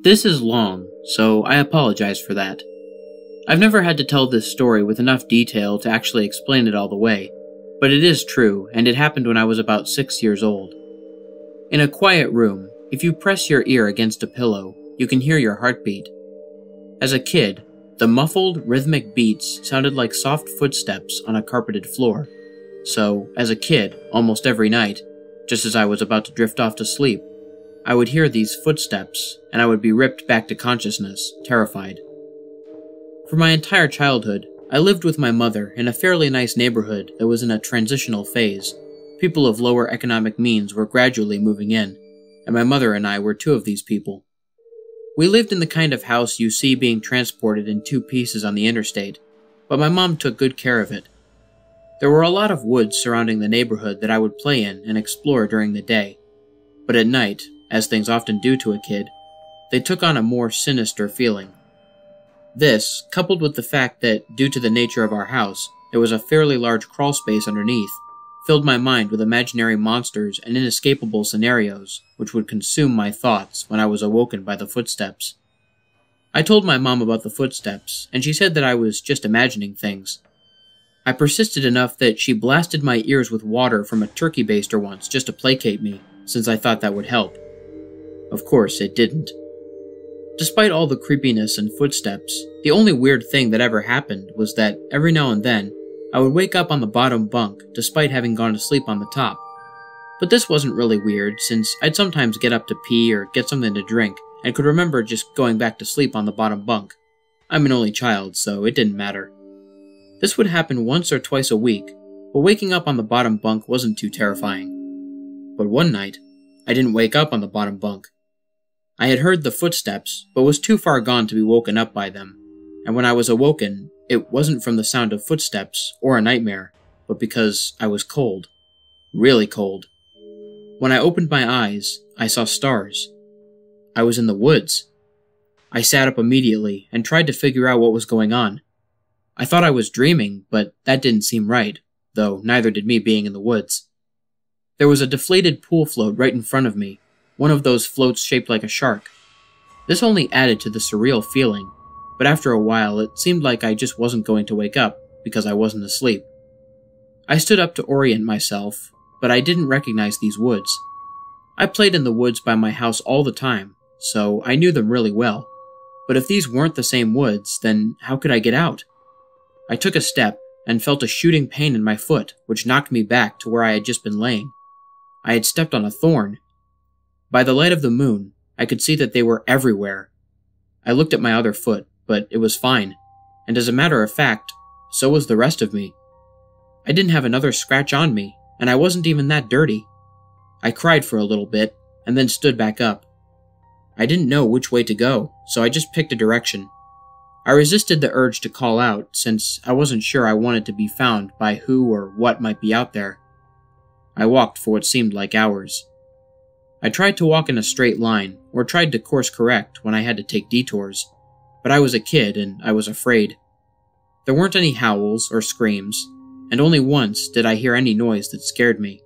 This is long, so I apologize for that. I've never had to tell this story with enough detail to actually explain it all the way, but it is true, and it happened when I was about 6 years old. In a quiet room, if you press your ear against a pillow, you can hear your heartbeat. As a kid, the muffled, rhythmic beats sounded like soft footsteps on a carpeted floor. So, as a kid, almost every night, just as I was about to drift off to sleep, I would hear these footsteps, and I would be ripped back to consciousness, terrified. For my entire childhood, I lived with my mother in a fairly nice neighborhood that was in a transitional phase. People of lower economic means were gradually moving in, and my mother and I were two of these people. We lived in the kind of house you see being transported in two pieces on the interstate, but my mom took good care of it. There were a lot of woods surrounding the neighborhood that I would play in and explore during the day, but at night, as things often do to a kid, they took on a more sinister feeling. This, coupled with the fact that, due to the nature of our house, there was a fairly large crawl space underneath, filled my mind with imaginary monsters and inescapable scenarios which would consume my thoughts when I was awoken by the footsteps. I told my mom about the footsteps, and she said that I was just imagining things. I persisted enough that she blasted my ears with water from a turkey baster once just to placate me, since I thought that would help. Of course, it didn't. Despite all the creepiness and footsteps, the only weird thing that ever happened was that every now and then, I would wake up on the bottom bunk despite having gone to sleep on the top. But this wasn't really weird, since I'd sometimes get up to pee or get something to drink, and could remember just going back to sleep on the bottom bunk. I'm an only child, so it didn't matter. This would happen once or twice a week, but waking up on the bottom bunk wasn't too terrifying. But one night, I didn't wake up on the bottom bunk. I had heard the footsteps, but was too far gone to be woken up by them, and when I was awoken, it wasn't from the sound of footsteps or a nightmare, but because I was cold. Really cold. When I opened my eyes, I saw stars. I was in the woods. I sat up immediately and tried to figure out what was going on. I thought I was dreaming, but that didn't seem right, though neither did me being in the woods. There was a deflated pool float right in front of me, one of those floats shaped like a shark. This only added to the surreal feeling, but after a while it seemed like I just wasn't going to wake up because I wasn't asleep. I stood up to orient myself, but I didn't recognize these woods. I played in the woods by my house all the time, so I knew them really well, but if these weren't the same woods, then how could I get out? I took a step and felt a shooting pain in my foot, which knocked me back to where I had just been laying. I had stepped on a thorn. By the light of the moon, I could see that they were everywhere. I looked at my other foot, but it was fine, and as a matter of fact, so was the rest of me. I didn't have another scratch on me, and I wasn't even that dirty. I cried for a little bit, and then stood back up. I didn't know which way to go, so I just picked a direction. I resisted the urge to call out, since I wasn't sure I wanted to be found by who or what might be out there. I walked for what seemed like hours. I tried to walk in a straight line, or tried to course correct when I had to take detours, but I was a kid and I was afraid. There weren't any howls or screams, and only once did I hear any noise that scared me.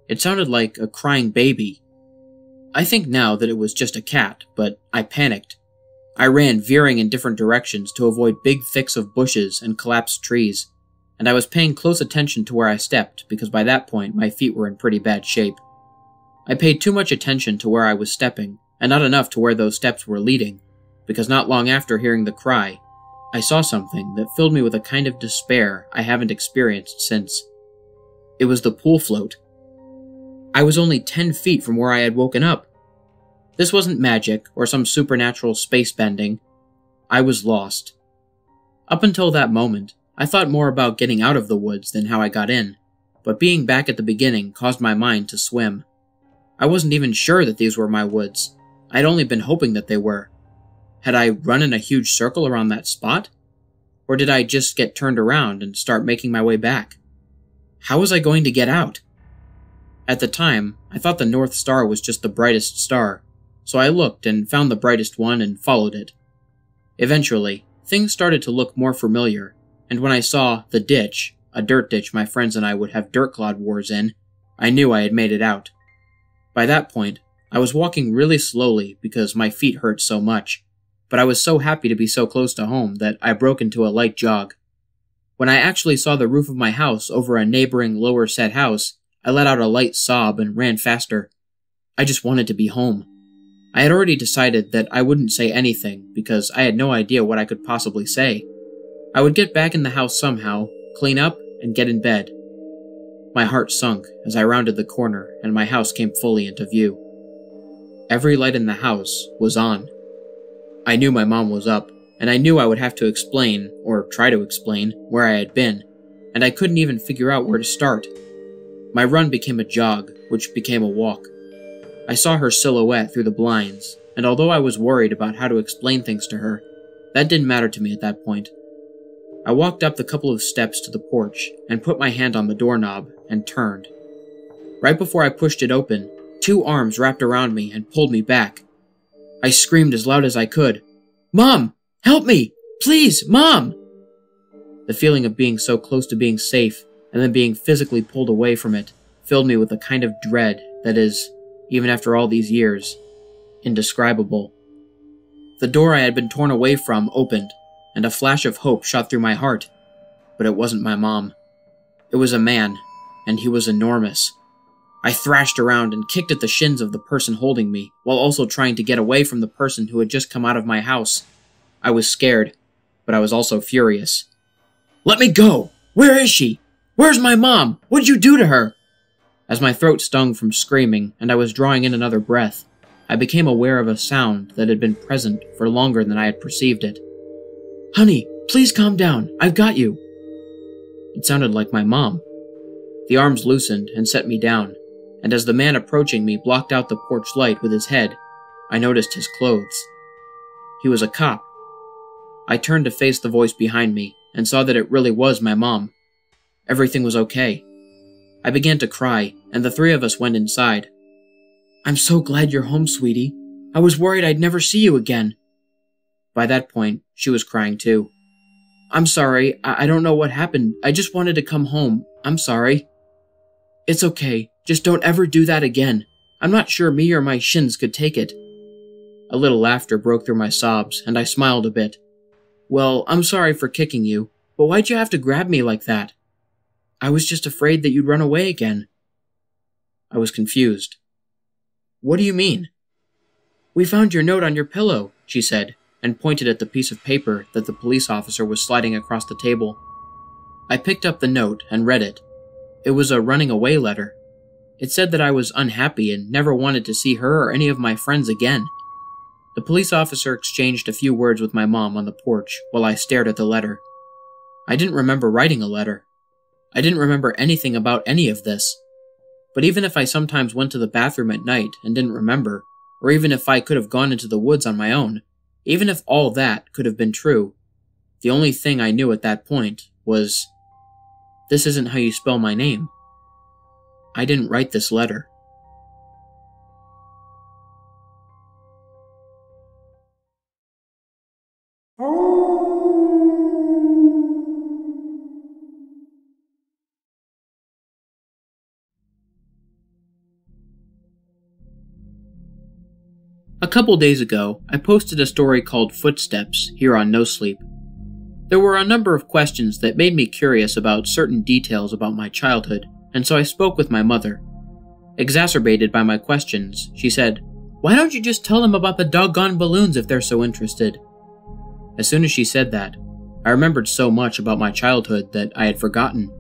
It sounded like a crying baby. I think now that it was just a cat, but I panicked. I ran veering in different directions to avoid big thicks of bushes and collapsed trees, and I was paying close attention to where I stepped because by that point my feet were in pretty bad shape. I paid too much attention to where I was stepping, and not enough to where those steps were leading, because not long after hearing the cry, I saw something that filled me with a kind of despair I haven't experienced since. It was the pool float. I was only 10 feet from where I had woken up. This wasn't magic or some supernatural space bending. I was lost. Up until that moment, I thought more about getting out of the woods than how I got in, but being back at the beginning caused my mind to swim. I wasn't even sure that these were my woods. I'd only been hoping that they were. Had I run in a huge circle around that spot? Or did I just get turned around and start making my way back? How was I going to get out? At the time, I thought the North Star was just the brightest star, so I looked and found the brightest one and followed it. Eventually, things started to look more familiar, and when I saw the ditch, a dirt ditch my friends and I would have dirt clod wars in, I knew I had made it out. By that point, I was walking really slowly because my feet hurt so much, but I was so happy to be so close to home that I broke into a light jog. When I actually saw the roof of my house over a neighboring lower set house, I let out a light sob and ran faster. I just wanted to be home. I had already decided that I wouldn't say anything because I had no idea what I could possibly say. I would get back in the house somehow, clean up, and get in bed. My heart sunk as I rounded the corner and my house came fully into view. Every light in the house was on. I knew my mom was up, and I knew I would have to explain, or try to explain, where I had been, and I couldn't even figure out where to start. My run became a jog, which became a walk. I saw her silhouette through the blinds, and although I was worried about how to explain things to her, that didn't matter to me at that point. I walked up the couple of steps to the porch and put my hand on the doorknob and turned. Right before I pushed it open, 2 arms wrapped around me and pulled me back. I screamed as loud as I could, "Mom! Help me! Please, Mom!" The feeling of being so close to being safe and then being physically pulled away from it filled me with a kind of dread that is, even after all these years, indescribable. The door I had been torn away from opened, and a flash of hope shot through my heart. But it wasn't my mom. It was a man, and he was enormous. I thrashed around and kicked at the shins of the person holding me, while also trying to get away from the person who had just come out of my house. I was scared, but I was also furious. "Let me go! Where is she? Where's my mom? What'd you do to her?" As my throat stung from screaming and I was drawing in another breath, I became aware of a sound that had been present for longer than I had perceived it. "Honey, please calm down. I've got you." It sounded like my mom. The arms loosened and set me down, and as the man approaching me blocked out the porch light with his head, I noticed his clothes. He was a cop. I turned to face the voice behind me and saw that it really was my mom. Everything was okay. I began to cry, and the 3 of us went inside. "I'm so glad you're home, sweetie. I was worried I'd never see you again." By that point, she was crying too. "I'm sorry, I don't know what happened. I just wanted to come home. I'm sorry." "It's okay. Just don't ever do that again. I'm not sure me or my shins could take it." A little laughter broke through my sobs, and I smiled a bit. "Well, I'm sorry for kicking you, but why'd you have to grab me like that?" "I was just afraid that you'd run away again." I was confused. "What do you mean?" "We found your note on your pillow," she said, and pointed at the piece of paper that the police officer was sliding across the table. I picked up the note and read it. It was a running away letter. It said that I was unhappy and never wanted to see her or any of my friends again. The police officer exchanged a few words with my mom on the porch while I stared at the letter. I didn't remember writing a letter. I didn't remember anything about any of this. But even if I sometimes went to the bathroom at night and didn't remember, or even if I could have gone into the woods on my own, even if all that could have been true, the only thing I knew at that point was, this isn't how you spell my name. I didn't write this letter. A couple days ago, I posted a story called Footsteps here on No Sleep. There were a number of questions that made me curious about certain details about my childhood, and so I spoke with my mother. Exacerbated by my questions, she said, "Why don't you just tell them about the doggone balloons if they're so interested?" As soon as she said that, I remembered so much about my childhood that I had forgotten.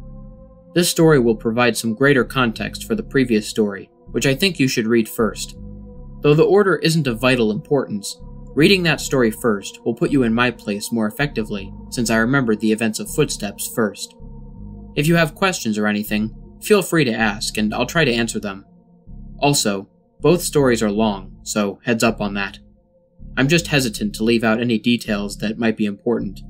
This story will provide some greater context for the previous story, which I think you should read first. Though the order isn't of vital importance, reading that story first will put you in my place more effectively, since I remembered the events of Footsteps first. If you have questions or anything, feel free to ask, and I'll try to answer them. Also, both stories are long, so heads up on that. I'm just hesitant to leave out any details that might be important.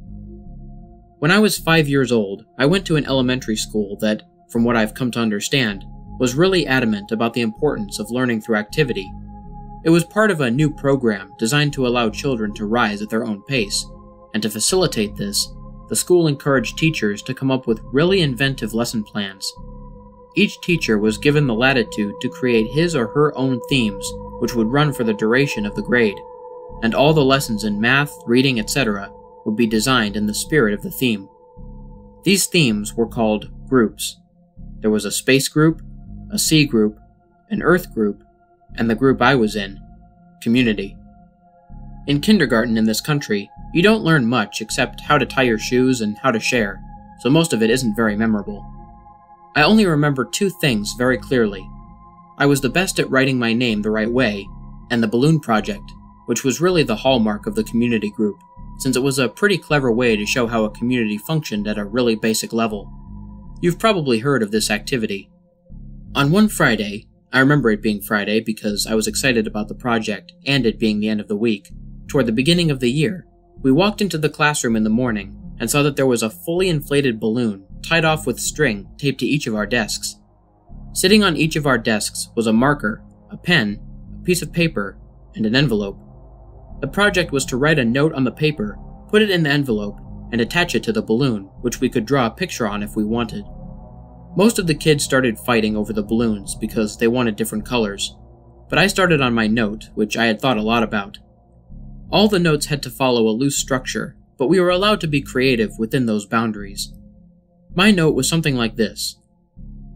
When I was 5 years old, I went to an elementary school that, from what I've come to understand, was really adamant about the importance of learning through activity. It was part of a new program designed to allow children to rise at their own pace, and to facilitate this, the school encouraged teachers to come up with really inventive lesson plans. each teacher was given the latitude to create his or her own themes, which would run for the duration of the grade, and all the lessons in math, reading, etc. would be designed in the spirit of the theme. These themes were called groups. There was a space group, a sea group, an earth group, and the group I was in, community. In kindergarten in this country, you don't learn much except how to tie your shoes and how to share, so most of it isn't very memorable. I only remember two things very clearly. I was the best at writing my name the right way, and the balloon project, which was really the hallmark of the community group, since it was a pretty clever way to show how a community functioned at a really basic level. You've probably heard of this activity. On one Friday, I remember it being Friday because I was excited about the project and it being the end of the week, toward the beginning of the year, we walked into the classroom in the morning and saw that there was a fully inflated balloon tied off with string taped to each of our desks. Sitting on each of our desks was a marker, a pen, a piece of paper, and an envelope. The project was to write a note on the paper, put it in the envelope, and attach it to the balloon, which we could draw a picture on if we wanted. Most of the kids started fighting over the balloons because they wanted different colors, but I started on my note, which I had thought a lot about. All the notes had to follow a loose structure, but we were allowed to be creative within those boundaries. My note was something like this.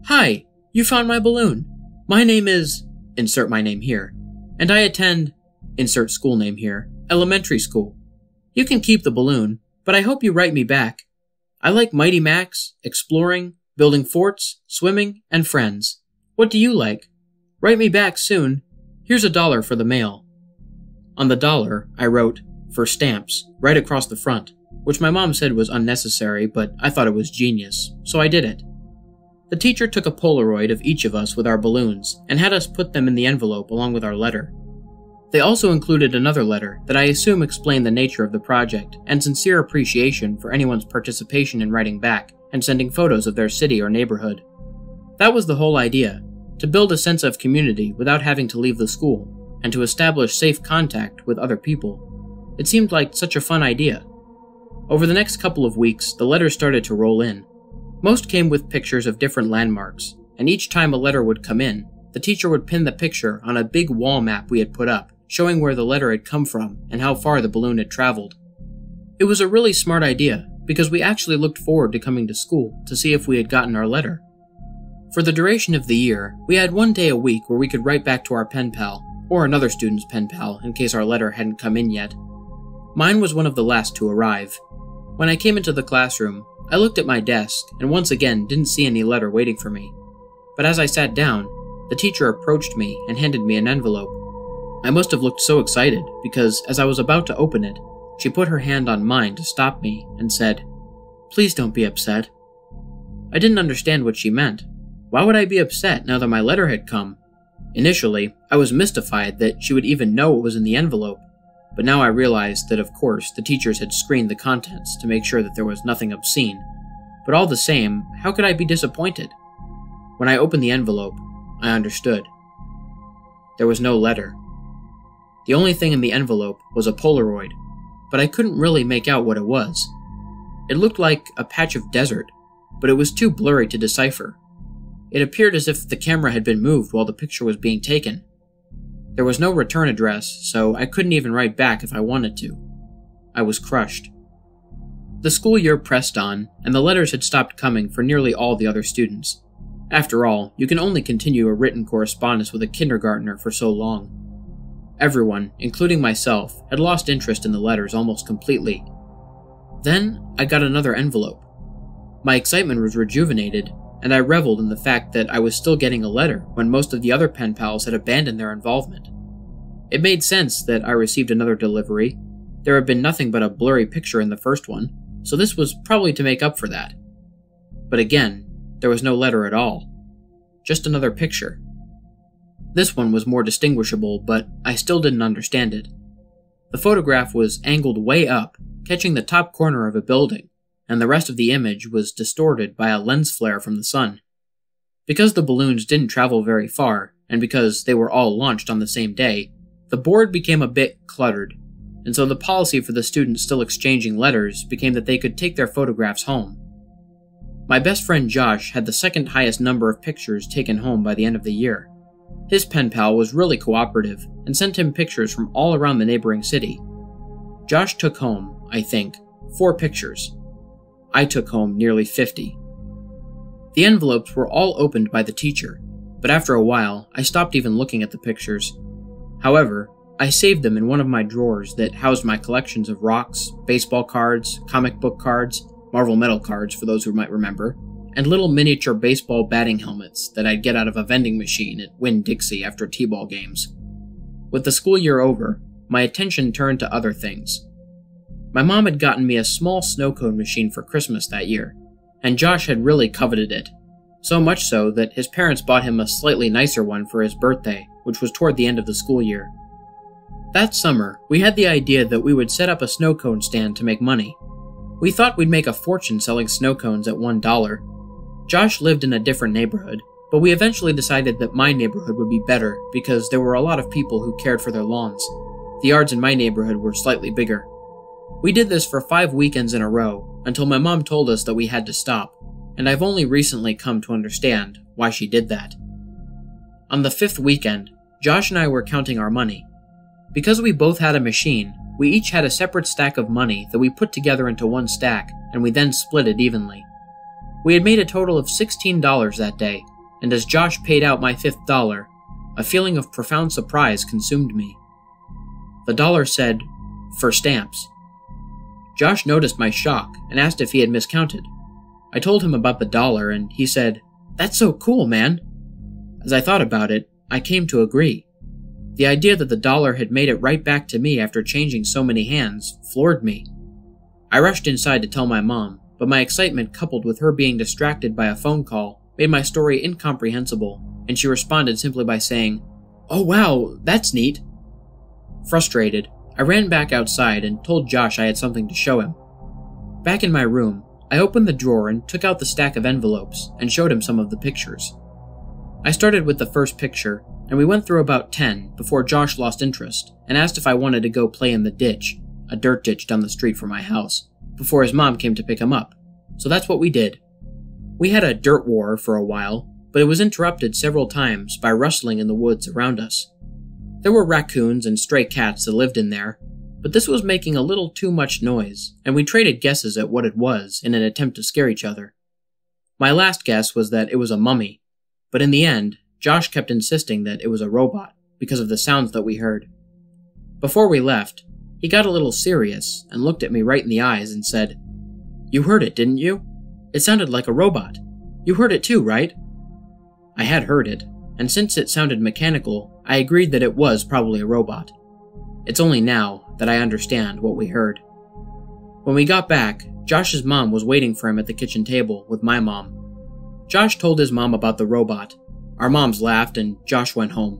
"Hi, you found my balloon. My name is," insert my name here, "and I attend," insert school name here, "elementary school. You can keep the balloon, but I hope you write me back. I like Mighty Max, exploring, building forts, swimming, and friends. What do you like? Write me back soon. Here's $1 for the mail." On the dollar, I wrote, "For stamps," right across the front, which my mom said was unnecessary, but I thought it was genius, so I did it. The teacher took a Polaroid of each of us with our balloons and had us put them in the envelope along with our letter. They also included another letter that I assume explained the nature of the project and sincere appreciation for anyone's participation in writing back and sending photos of their city or neighborhood. That was the whole idea, to build a sense of community without having to leave the school, and to establish safe contact with other people. It seemed like such a fun idea. Over the next couple of weeks, the letters started to roll in. Most came with pictures of different landmarks, and each time a letter would come in, the teacher would pin the picture on a big wall map we had put up, showing where the letter had come from and how far the balloon had traveled. It was a really smart idea, because we actually looked forward to coming to school to see if we had gotten our letter. For the duration of the year, we had one day a week where we could write back to our pen pal, or another student's pen pal in case our letter hadn't come in yet. Mine was one of the last to arrive. When I came into the classroom, I looked at my desk and once again didn't see any letter waiting for me. But as I sat down, the teacher approached me and handed me an envelope. I must have looked so excited because as I was about to open it, she put her hand on mine to stop me and said, "Please don't be upset." I didn't understand what she meant. Why would I be upset now that my letter had come? Initially, I was mystified that she would even know what was in the envelope, but now I realized that of course the teachers had screened the contents to make sure that there was nothing obscene. But all the same, how could I be disappointed? When I opened the envelope, I understood. There was no letter. The only thing in the envelope was a Polaroid, but I couldn't really make out what it was. It looked like a patch of desert, but it was too blurry to decipher. It appeared as if the camera had been moved while the picture was being taken. There was no return address, so I couldn't even write back if I wanted to. I was crushed. The school year pressed on, and the letters had stopped coming for nearly all the other students. After all, you can only continue a written correspondence with a kindergartner for so long. Everyone, including myself, had lost interest in the letters almost completely. Then, I got another envelope. My excitement was rejuvenated, and I reveled in the fact that I was still getting a letter when most of the other pen pals had abandoned their involvement. It made sense that I received another delivery. There had been nothing but a blurry picture in the first one, so this was probably to make up for that. But again, there was no letter at all. Just another picture. This one was more distinguishable, but I still didn't understand it. The photograph was angled way up, catching the top corner of a building, and the rest of the image was distorted by a lens flare from the sun. Because the balloons didn't travel very far, and because they were all launched on the same day, the board became a bit cluttered, and so the policy for the students still exchanging letters became that they could take their photographs home. My best friend Josh had the second highest number of pictures taken home by the end of the year. His pen pal was really cooperative and sent him pictures from all around the neighboring city. Josh took home, I think, 4 pictures. I took home nearly 50. The envelopes were all opened by the teacher, but after a while, I stopped even looking at the pictures. However, I saved them in one of my drawers that housed my collections of rocks, baseball cards, comic book cards, Marvel Metal cards for those who might remember, and little miniature baseball batting helmets that I'd get out of a vending machine at Winn-Dixie after t-ball games. With the school year over, my attention turned to other things. My mom had gotten me a small snow cone machine for Christmas that year, and Josh had really coveted it, so much so that his parents bought him a slightly nicer one for his birthday, which was toward the end of the school year. That summer, we had the idea that we would set up a snow cone stand to make money. We thought we'd make a fortune selling snow cones at $1. Josh lived in a different neighborhood, but we eventually decided that my neighborhood would be better because there were a lot of people who cared for their lawns. The yards in my neighborhood were slightly bigger. We did this for 5 weekends in a row until my mom told us that we had to stop, and I've only recently come to understand why she did that. On the 5th weekend, Josh and I were counting our money. Because we both had a machine, we each had a separate stack of money that we put together into one stack, and we then split it evenly. We had made a total of $16 that day, and as Josh paid out my 5th dollar, a feeling of profound surprise consumed me. The dollar said, "For stamps." Josh noticed my shock and asked if he had miscounted. I told him about the dollar, and he said, "That's so cool, man." As I thought about it, I came to agree. The idea that the dollar had made it right back to me after changing so many hands floored me. I rushed inside to tell my mom, but my excitement coupled with her being distracted by a phone call made my story incomprehensible, and she responded simply by saying, "Oh wow, that's neat." Frustrated, I ran back outside and told Josh I had something to show him. Back in my room, I opened the drawer and took out the stack of envelopes and showed him some of the pictures. I started with the first picture, and we went through about 10 before Josh lost interest and asked if I wanted to go play in the ditch, a dirt ditch down the street from my house, before his mom came to pick him up. So that's what we did. We had a dirt war for a while, but it was interrupted several times by rustling in the woods around us. There were raccoons and stray cats that lived in there, but this was making a little too much noise, and we traded guesses at what it was in an attempt to scare each other. My last guess was that it was a mummy, but in the end, Josh kept insisting that it was a robot because of the sounds that we heard. Before we left, he got a little serious and looked at me right in the eyes and said, "You heard it, didn't you? It sounded like a robot. You heard it too, right?" I had heard it, and since it sounded mechanical, I agreed that it was probably a robot. It's only now that I understand what we heard. When we got back, Josh's mom was waiting for him at the kitchen table with my mom. Josh told his mom about the robot. Our moms laughed and Josh went home.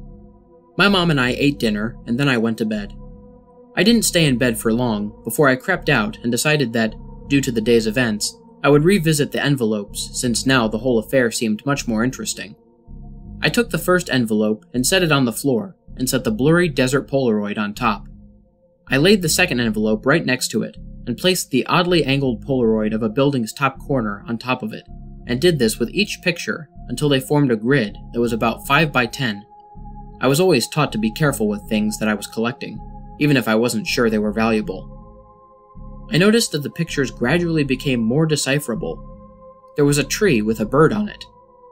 My mom and I ate dinner and then I went to bed. I didn't stay in bed for long before I crept out and decided that, due to the day's events, I would revisit the envelopes since now the whole affair seemed much more interesting. I took the first envelope and set it on the floor and set the blurry desert Polaroid on top. I laid the second envelope right next to it and placed the oddly angled Polaroid of a building's top corner on top of it, and did this with each picture until they formed a grid that was about 5 by 10. I was always taught to be careful with things that I was collecting, even if I wasn't sure they were valuable. I noticed that the pictures gradually became more decipherable. There was a tree with a bird on it,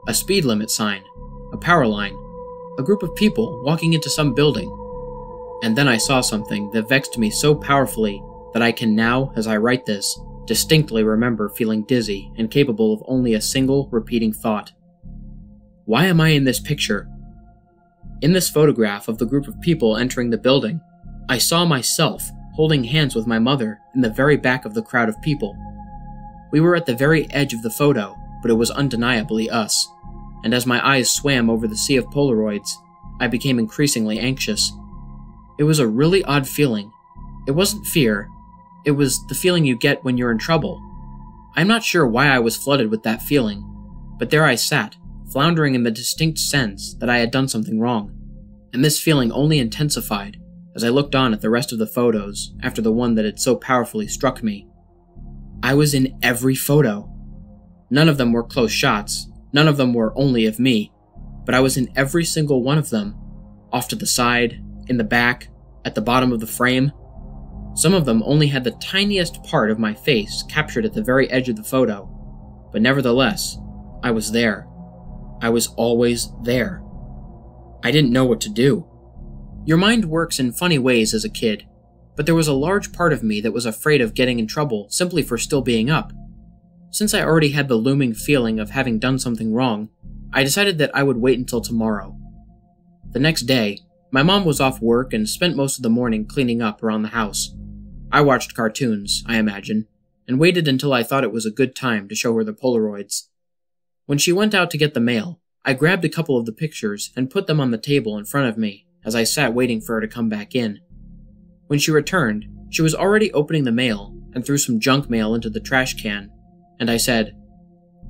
a speed limit sign, a power line, a group of people walking into some building. And then I saw something that vexed me so powerfully that I can now, as I write this, distinctly remember feeling dizzy and capable of only a single repeating thought. Why am I in this picture? In this photograph of the group of people entering the building, I saw myself holding hands with my mother in the very back of the crowd of people. We were at the very edge of the photo, but it was undeniably us, and as my eyes swam over the sea of Polaroids, I became increasingly anxious. It was a really odd feeling. It wasn't fear, it was the feeling you get when you're in trouble. I'm not sure why I was flooded with that feeling, but there I sat, floundering in the distinct sense that I had done something wrong, and this feeling only intensified as I looked on at the rest of the photos after the one that had so powerfully struck me. I was in every photo. None of them were close shots, none of them were only of me, but I was in every single one of them, off to the side, in the back, at the bottom of the frame. Some of them only had the tiniest part of my face captured at the very edge of the photo, but nevertheless, I was there. I was always there. I didn't know what to do. Your mind works in funny ways as a kid, but there was a large part of me that was afraid of getting in trouble simply for still being up. Since I already had the looming feeling of having done something wrong, I decided that I would wait until tomorrow. The next day, my mom was off work and spent most of the morning cleaning up around the house. I watched cartoons, I imagine, and waited until I thought it was a good time to show her the Polaroids. When she went out to get the mail, I grabbed a couple of the pictures and put them on the table in front of me as I sat waiting for her to come back in. When she returned, she was already opening the mail and threw some junk mail into the trash can, and I said,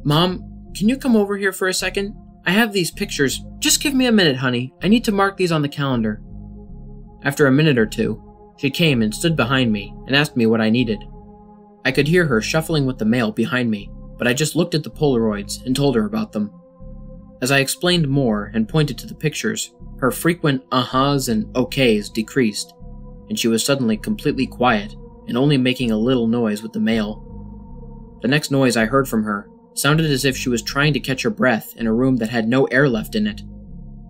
"Mom, can you come over here for a second? I have these pictures. Just give me a minute, honey. I need to mark these on the calendar." After a minute or two, she came and stood behind me and asked me what I needed. I could hear her shuffling with the mail behind me, but I just looked at the Polaroids and told her about them. As I explained more and pointed to the pictures, her frequent uh-huhs and okays decreased, and she was suddenly completely quiet and only making a little noise with the mail. The next noise I heard from her sounded as if she was trying to catch her breath in a room that had no air left in it.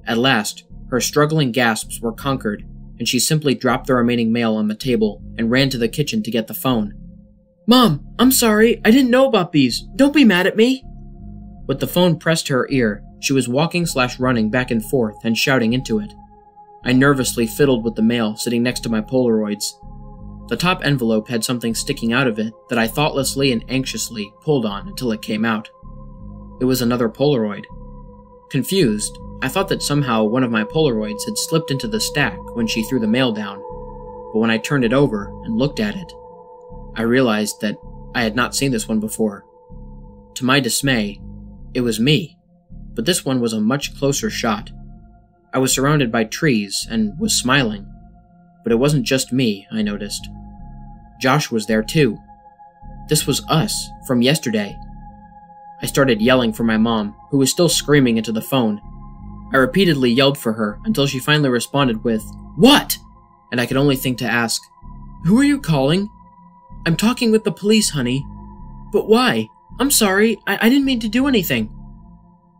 At last, her struggling gasps were conquered, and she simply dropped the remaining mail on the table and ran to the kitchen to get the phone. "Mom, I'm sorry, I didn't know about these. Don't be mad at me." With the phone pressed to her ear, she was walking/running back and forth and shouting into it. I nervously fiddled with the mail sitting next to my Polaroids. The top envelope had something sticking out of it that I thoughtlessly and anxiously pulled on until it came out. It was another Polaroid. Confused, I thought that somehow one of my Polaroids had slipped into the stack when she threw the mail down, but when I turned it over and looked at it, I realized that I had not seen this one before. To my dismay, it was me, but this one was a much closer shot. I was surrounded by trees and was smiling, but it wasn't just me, I noticed. Josh was there too. This was us, from yesterday. I started yelling for my mom, who was still screaming into the phone. I repeatedly yelled for her until she finally responded with, "What?" And I could only think to ask, "Who are you calling?" "I'm talking with the police, honey." "But why? I'm sorry, I didn't mean to do anything."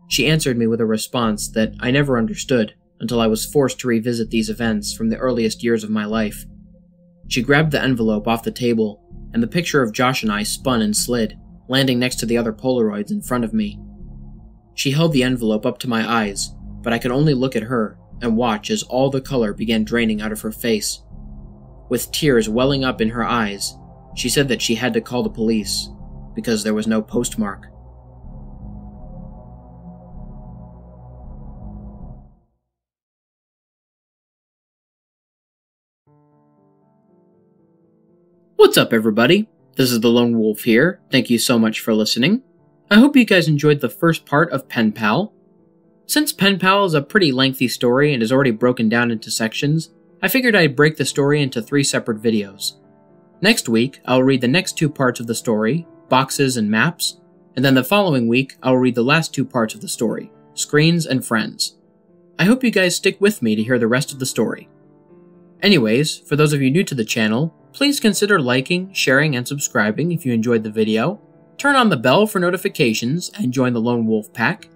She answered me with a response that I never understood until I was forced to revisit these events from the earliest years of my life. She grabbed the envelope off the table, and the picture of Josh and I spun and slid, landing next to the other Polaroids in front of me. She held the envelope up to my eyes, but I could only look at her and watch as all the color began draining out of her face. With tears welling up in her eyes, she said that she had to call the police, because there was no postmark. What's up, everybody? This is the Lone Wolf here. Thank you so much for listening. I hope you guys enjoyed the first part of Penpal. Since Penpal is a pretty lengthy story and is already broken down into sections, I figured I'd break the story into 3 separate videos. Next week, I'll read the next 2 parts of the story, Boxes and Maps, and then the following week, I'll read the last 2 parts of the story, Screens and Friends. I hope you guys stick with me to hear the rest of the story. Anyways, for those of you new to the channel, please consider liking, sharing, and subscribing if you enjoyed the video. Turn on the bell for notifications and join the Lone Wolf Pack.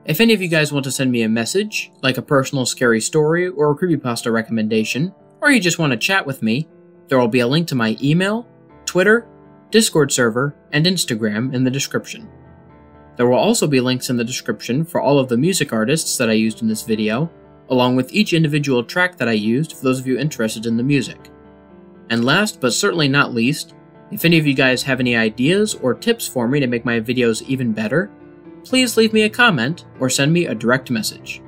If any of you guys want to send me a message, like a personal scary story or a creepypasta recommendation, or you just want to chat with me, there will be a link to my email, Twitter, Discord server, and Instagram in the description. There will also be links in the description for all of the music artists that I used in this video, along with each individual track that I used for those of you interested in the music. And last but certainly not least, if any of you guys have any ideas or tips for me to make my videos even better, please leave me a comment or send me a direct message.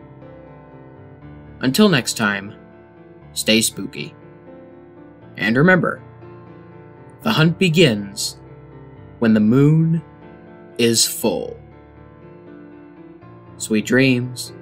Until next time, stay spooky. And remember, the hunt begins when the moon is full. Sweet dreams.